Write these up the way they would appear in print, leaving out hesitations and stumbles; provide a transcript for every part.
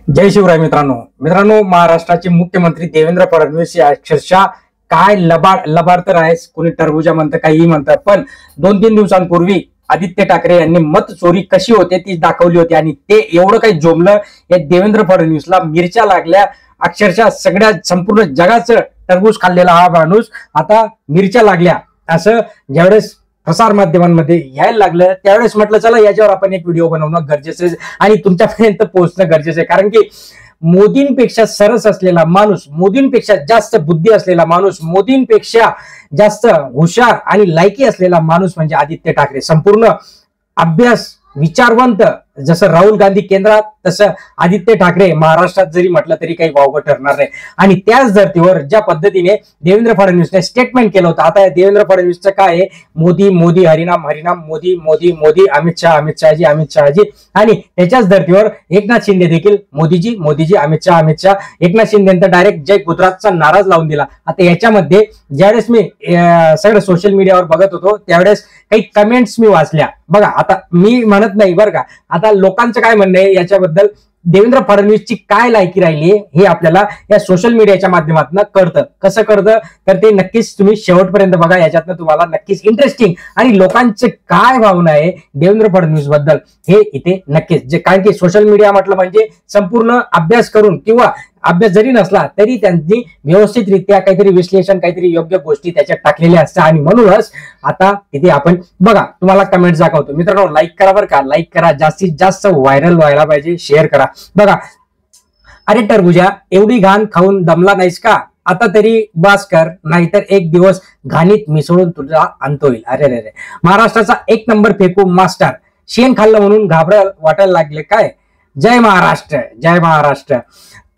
जय शिवराय मित्रांनो महाराष्ट्राचे मुख्यमंत्री देवेंद्र फडणवीस या अक्षरशः काय लबाड तर आहेस, कोणी टरबुजा म्हणतं, काहीही म्हणतं, पण 2-3 दिवसांपूर्वी आदित्य ठाकरे यांनी मत चोरी कशी होते ती दाखवली होती आणि ते एवढं काही जोमलं या देवेंद्र फडणवीसला मिरच्या लागल्या. अक्षरशः सगळ्या संपूर्ण जगाचं टरबूज खाल्लेला हा माणूस आता मिरच्या लागल्या असं ज्यावेळेस प्रसार माध्यमांमध्ये यायला लागलं त्यावेळेस म्हटलं चला याच्यावर आपण एक व्हिडिओ बनवणं गरजेचं आहे आणि तुमच्यापर्यंत पोहोचणं गरजेचं आहे. कारण की मोदींपेक्षा सरस असलेला माणूस, मोदींपेक्षा जास्त बुद्धी असलेला माणूस, मोदींपेक्षा जास्त हुशार आणि लायकी असलेला माणूस म्हणजे आदित्य ठाकरे. संपूर्ण अभ्यास विचारवंत, जसं राहुल गांधी केंद्रात तसं आदित्य ठाकरे महाराष्ट्रात जरी म्हटलं तरी काही वावगं ठरणार नाही. आणि त्याच धर्तीवर ज्या पद्धतीने देवेंद्र फडणवीसने स्टेटमेंट केलं होतं, आता देवेंद्र फडणवीसचं काय आहे, मोदी मोदी हरिनाम हरिनाम, मोदी मोदी मोदी, अमित शहाजी अमित शहाजी. आणि त्याच्याच धर्तीवर एकनाथ शिंदे देखील मोदीजी मोदीजी, अमित शहा. एकनाथ शिंदेंतर डायरेक्ट जय गुजरातचा नाराज लावून दिला. आता याच्यामध्ये ज्यावेळेस मी सगळं सोशल मीडियावर बघत होतो त्यावेळेस काही कमेंट्स मी वाचल्या. बघा, आता मी म्हणत नाही बरं का, आता लोकांचं काय म्हणणं आहे याच्याबद्दल, देवेंद्र फडणवीसची काय लायकी राहिली हे आपल्याला या सोशल मीडियाच्या माध्यमातून कळतं. कसं कळतं तर ते नक्कीच तुम्ही शेवटपर्यंत बघा, याच्यातनं तुम्हाला नक्कीच इंटरेस्टिंग आणि लोकांचे काय भावना आहे देवेंद्र फडणवीस बद्दल हे इथे नक्कीच. कारण की सोशल मीडिया म्हटलं म्हणजे संपूर्ण अभ्यास करून किंवा अभ्यास जरी नसला तरी त्यांनी व्यवस्थितरित्या काहीतरी विश्लेषण, काहीतरी योग्य गोष्टी त्याच्यात टाकलेल्या असतात. आणि म्हणूनच आता इथे आपण बघा, तुम्हाला कमेंट दाखवतो. मित्रांनो लाईक करा बरं का, लाईक करा, जास्तीत जास्त व्हायरल व्हायला पाहिजे, शेअर करा. बघा, अरे टरबुजा एवढी घाण खाऊन दमला नाहीस का, आता तरी बास कर, नाहीतर एक दिवस घाणीत मिसळून तुझा अंत होईल. अरे रे रे, महाराष्ट्राचा 1 नंबर फेकू मास्टर, शेण खाल्लं म्हणून घाबरायला वाटायला लागले काय. जय महाराष्ट्र, जय महाराष्ट्र.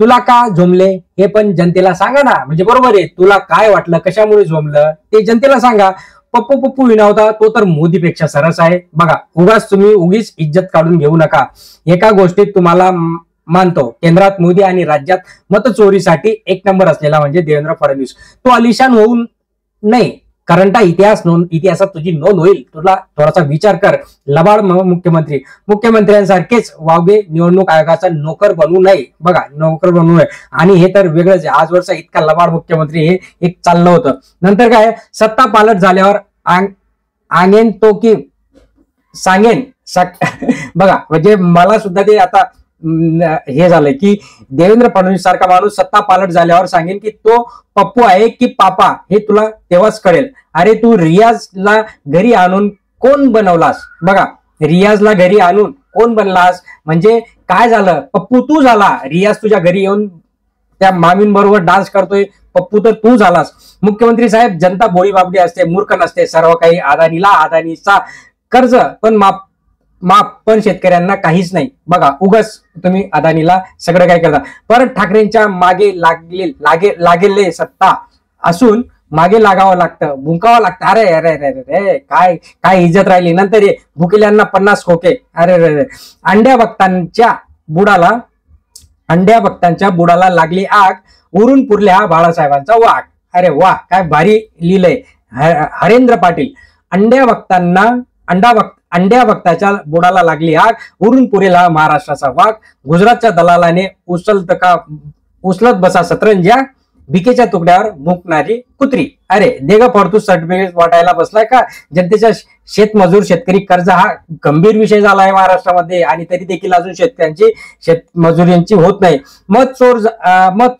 तुला का झोमले हे पण जनतेला सांगा ना. म्हणजे बरोबर आहे, तुला काय वाटलं, कशामुळे झोमलं ते जनतेला सांगा. पप्पू विनावता तो तर मोदीपेक्षा सरस आहे. बघा, तुम्ही उगीच इज्जत काढून घेऊ नका. एका गोष्टीत तुम्हाला मानतो, केंद्रात मोदी आणि राज्यात मतचोरीसाठी 1 नंबर असलेला म्हणजे देवेंद्र फडणवीस. तो अलिशान होऊ नये, कारण इतिहासात तुझी नोंद होईल. तुला थोडासा विचार कर. लबाड मुख्यमंत्र्यांसारखेच वावगे निवडणूक आयोगाचा नोकर बनवू नये. बघा, नोकर बनवू नये. आणि हे तर वेगळंच आहे, आजवरचा इतका लबाड मुख्यमंत्री हे एक चाललं होतं. नंतर काय, सत्ता पालट झाल्यावर आणेन तो की सांगेन बघा, म्हणजे मला सुद्धा ते आता हे झालंय की देवेंद्र फडणवीस सारखा माणूस सत्ता पालट झाल्यावर सांगेन की तो पप्पू आहे की पापा हे तुला तेव्हाच कळेल. अरे तू रियाजला घरी आणून कोण बनवलास. बघा, रियाजला घरी आणून कोण बनलास म्हणजे काय झालं, पप्पू तू झाला. रियाज तुझ्या घरी येऊन त्या मामींबरोबर डान्स करतोय, पप्पू तर तू झालास. मुख्यमंत्री साहेब, जनता भोळी बाबडी असते, मूर्ख नसते. सर्व काही अदानीचा कर्ज पण माफ पण शेतकऱ्यांना काहीच नाही. बघा, उगस तुम्ही अदानीला सगळं काय करता. परत ठाकरेंच्या मागे लागेले सत्ता असून मागे लागावं लागतं, भुंकावं लागतं. अरे अरे अरे अरे, काय इज्जत राहिली. नंतर भुकेल्यांना 50 खोके. अरे रे, अंड्या भक्तांच्या बुडाला लागली आग, उरून पुरल्या बाळासाहेबांचा वाघ. अरे वा, काय भारी लिहिलंय हरेंद्र पाटील. अंड्या भक्ताच्या बुडाला लागली आग, उरून पुरेला महाराष्ट्राचा वाघ. गुजरातच्या दलालाने उचलत बसा सतरंज्या, भिकेच्या तुकड्यावर मुकणारी कुत्री. अरे देगा फडतूस सर्टिफिकेट वाटायला बसलाय का. जनतेच्या शेतमजूर शेतकरी कर्ज हा गंभीर विषय झाला आहे महाराष्ट्रामध्ये आणि तरी देखील अजून शेतमजुरींची होत नाही. मत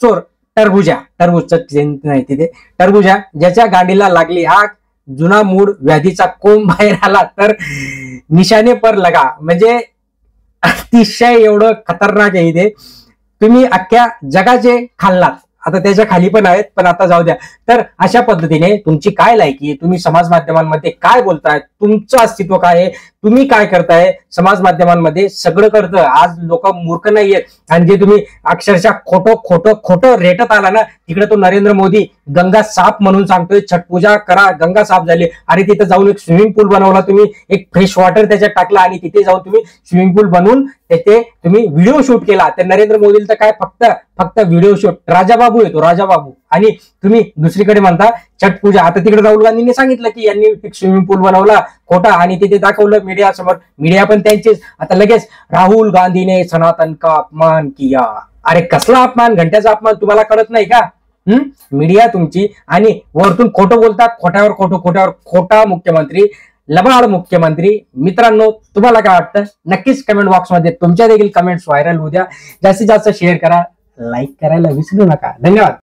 चोर टरबूजचं नाही तिथे, टरबूजा ज्याच्या गाडीला लागली आग, जुना मूड व्याधीचा कोंब बाहेर आला तर निशाने पर लगा. म्हणजे अतिशय एवढं खतरनाक आहे इथे. तुम्ही अख्ख्या जगाचे खाल्लात, आता त्याच्या खाली पण आहेत, पण आता जाऊ द्या. तर अशा पद्धतीने तुमची काय लायकी आहे, तुम्ही समाज माध्यमांमध्ये काय बोलताय, तुमचं अस्तित्व काय आहे, तुम्ही काय करताय समाज माध्यमांमध्ये सगळं करतं. आज लोक मूर्ख नाहीयेत. आणि जे तुम्ही अक्षरशः खोटं रेटत आला ना, तिकडे तो नरेंद्र मोदी गंगा साफ म्हणून सांगतोय, छठ पूजा करा, गंगा साफ झाली. अरे तिथे जाऊन एक स्विमिंग पूल बनवला तुम्ही, एक फ्रेश वॉटर त्याच्यात टाकला आणि तिथे जाऊन तुम्ही स्विमिंग पूल बनवून त्याचे तुम्ही व्हिडिओ शूट केला. तर नरेंद्र मोदीला तर काय फक्त व्हिडिओ शूट, राजाबाबू येतो राजाबाबू. आणि तुम्ही दुसरीकडे म्हणता छठ पूजा. आता तिकडे राहुल गांधींनी सांगितलं की यांनी स्विमिंग पूल बनवला खोटा आणि तिथे दाखवलं मीडिया समोर, मीडिया पण त्यांचीच. आता लगेच राहुल गांधीने सनातन का अपमान किया. अरे कसला अपमान, घंट्याचा अपमान, तुम्हाला कळत नाही का? मीडिया तुमची, आणि वरतून खोटं बोलतात, खोट्यावर खोटा मुख्यमंत्री, लबाड मुख्यमंत्री. मित्रांनो, तुम्हाला काय वाटतं नक्कीच कमेंट बॉक्समध्ये तुमच्या देखील कमेंट्स व्हायरल होऊ द्या. जास्तीत जास्त शेअर करा, लाईक करायला विसरू नका. धन्यवाद.